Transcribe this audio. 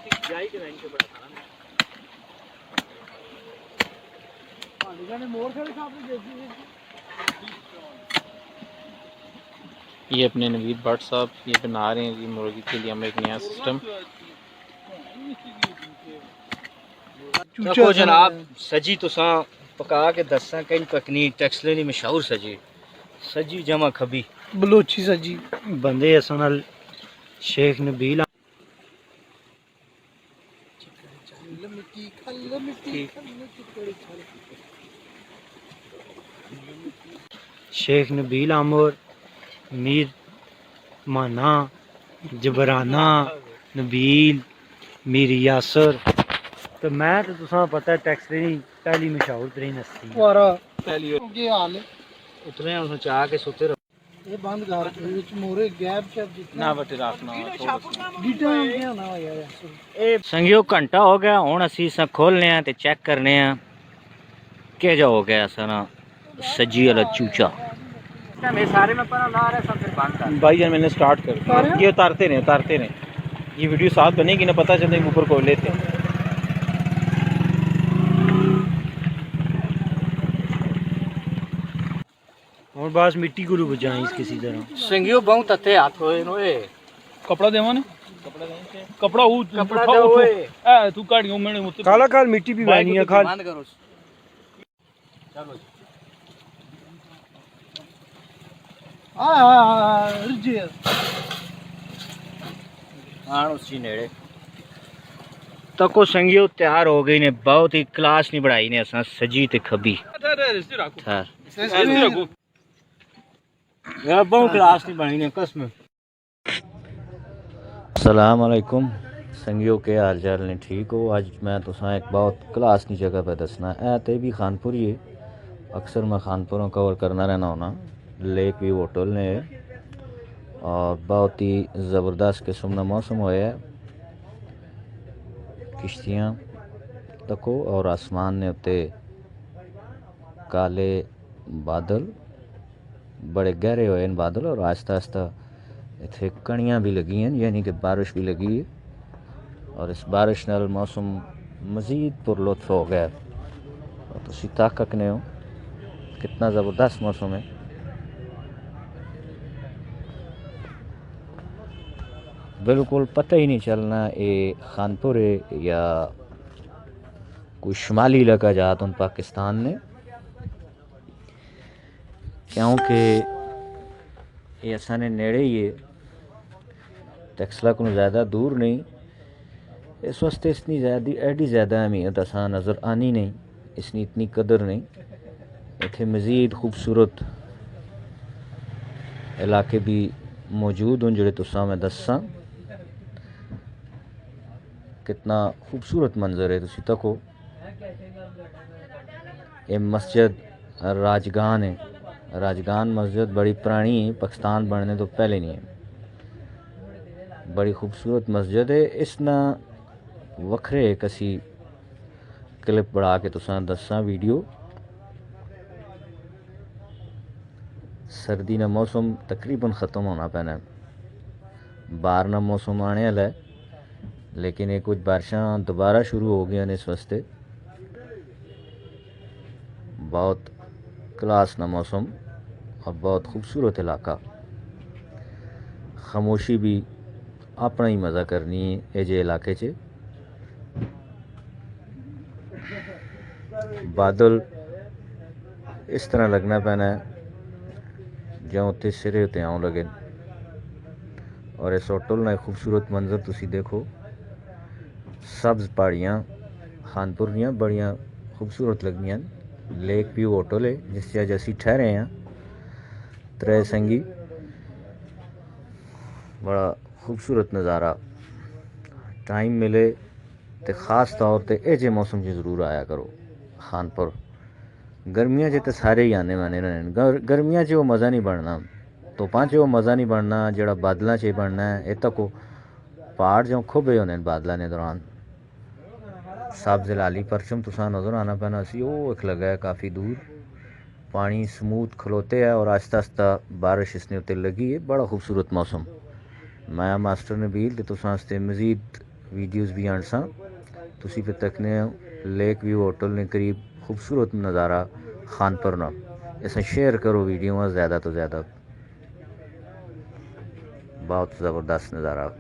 ये अपने नवीद भट्ट साहब ये बना रहे हैं जी मुर्गी के लिए हम एक नया सिस्टम। देखो जनाब सजी तुसा पका के दसा कहीं पकनी टैक्सले नहीं मशहूर सजी सजी जमा खबी बलोची सजी बंदे असनल शेख नबील शेख नबील आमर मीर माना जबराना नबील मीर यासर तो मैं तो तुसा पता टैक्स पहली मशहूर तरीन हस्ती पहली के हाल उतरे हम चाह के सुते रहो ये बंद कर विच मोरे गैप शैप जितना ना बटे रखना गीटा क्या ना यार ए संगियो घंटा हो गया हुन असी इस खोलने हैं ते चेक करने हैं के जो हो गया सना सजी वाला चूचा मैं सारे में पर ना रहा सब फिर बंद कर भाई जान मैंने स्टार्ट कर ये उतारते रहे ये वीडियो साथ बनेगी ना पता चले ऊपर को लेते हैं। और बस मिट्टी को बजाई इस किसी तरह संगियो बहुत अते हाथ होए नोए कपड़ा देवा ने कपड़ा वो कपड़ा दे ओए ए तू काटियो मैंने मुझे खाला खाल मिट्टी भी बनी है खाल बंद करो चलो रिजे हां उसी नेड़े तको संगियो तैयार हो गई ने बहुत ही क्लास नहीं बढ़ाई ने असा सजी ते खबी यार बहुत क्लास नहीं बनी ने कसम। अस्सलाम वालेकुम संगियो के हाल चाल ने ठीक हो। आज मैं तुसा एक बहुत क्लास की जगह पे दसना है ते भी खानपुर ही अक्सर मैं खानपुरों कवर करना रहना होना लेक व्यू होटल ने और बहुत ही ज़बरदस्त किस्म का मौसम होया है किश्तियाँ तको और आसमान ने उत्ते काले बादल बड़े गहरे हुए इन बादल और आहिस्ता आहिस्ता इतने कणियाँ भी लगी हैं यानी कि बारिश भी लगी है और इस बारिश नाल मौसम मज़ीद पुरलुत्फ हो गया और तुसी ताकने हो कितना ज़बरदस्त मौसम है। बिल्कुल पता ही नहीं चलना ये खानपुर है या कोई शुमाली इलाका जात उन पाकिस्तान ने क्योंकि ये असाने नेड़े ही है टैक्सला को ज़्यादा दूर नहीं इस वास्ते इतनी ज़्यादा एडी ज़्यादा अहमियत असा नज़र आनी नहीं इसनी इतनी कदर नहीं इतने मज़ीद खूबसूरत इलाके भी मौजूद हों जोड़े तुसा मैं दसा कितना खूबसूरत मंजर है तुसी तको ये मस्जिद राजगान है राजगान मस्जिद बड़ी पुरानी है पाकिस्तान बनने तो पहले नहीं है बड़ी खूबसूरत मस्जिद है इसना वखरे कसी क्लिप बढ़ा के तुसा दसा वीडियो। सर्दी ना मौसम तकरीबन ख़त्म होना पैना बाहर ना मौसम आने वाला है लेकिन ये कुछ बारिशां दोबारा शुरू हो गई इस वास्ते बहुत क्लास ना मौसम और बहुत खूबसूरत इलाका खामोशी भी अपना ही मज़ा करनी है ये जे इलाके च बादल इस तरह लगना पैना है जो उत्ते सिरे उत्ते आउं लगे और इस होटल ना खूबसूरत मंजर तुसी देखो सब्ज़ पहाड़ियाँ खानपुर दियाँ बड़ियाँ खूबसूरत लगनियां लेक व्यू होटल है जिस अज असी ठहरे हैं त्रै संगी बड़ा खूबसूरत नज़ारा टाइम मिले तो ख़ास तौर पर यह जे मौसम च ज़रूर आया करो खानपुर गर्मियाँ च तो सारे ही आने वाने रहने गर्मियाँ च वो मज़ा नहीं बनना धुप्पां च वो मज़ा नहीं बनना जेड़ा बादलों च बनना है ये तक पहाड़ जो खुबे होने बादलों के दौरान सब्ज़ लाली परचम तुसा नज़र आना पैना सी वो एक लगा है काफ़ी दूर पानी स्मूथ खलोते है और आहिस्ता आहिस्ता बारिश इसने उत्ते लगी है बड़ा खूबसूरत मौसम मैं मास्टर नबील तो तुसा मज़ीद वीडियोज़ भी आन सा तुसी पे तकने लेक व्यू होटल ने करीब खूबसूरत नज़ारा खानपुर ना इसे शेयर करो वीडियो ज़्यादा तो ज़्यादा बहुत ज़बरदस्त नज़ारा।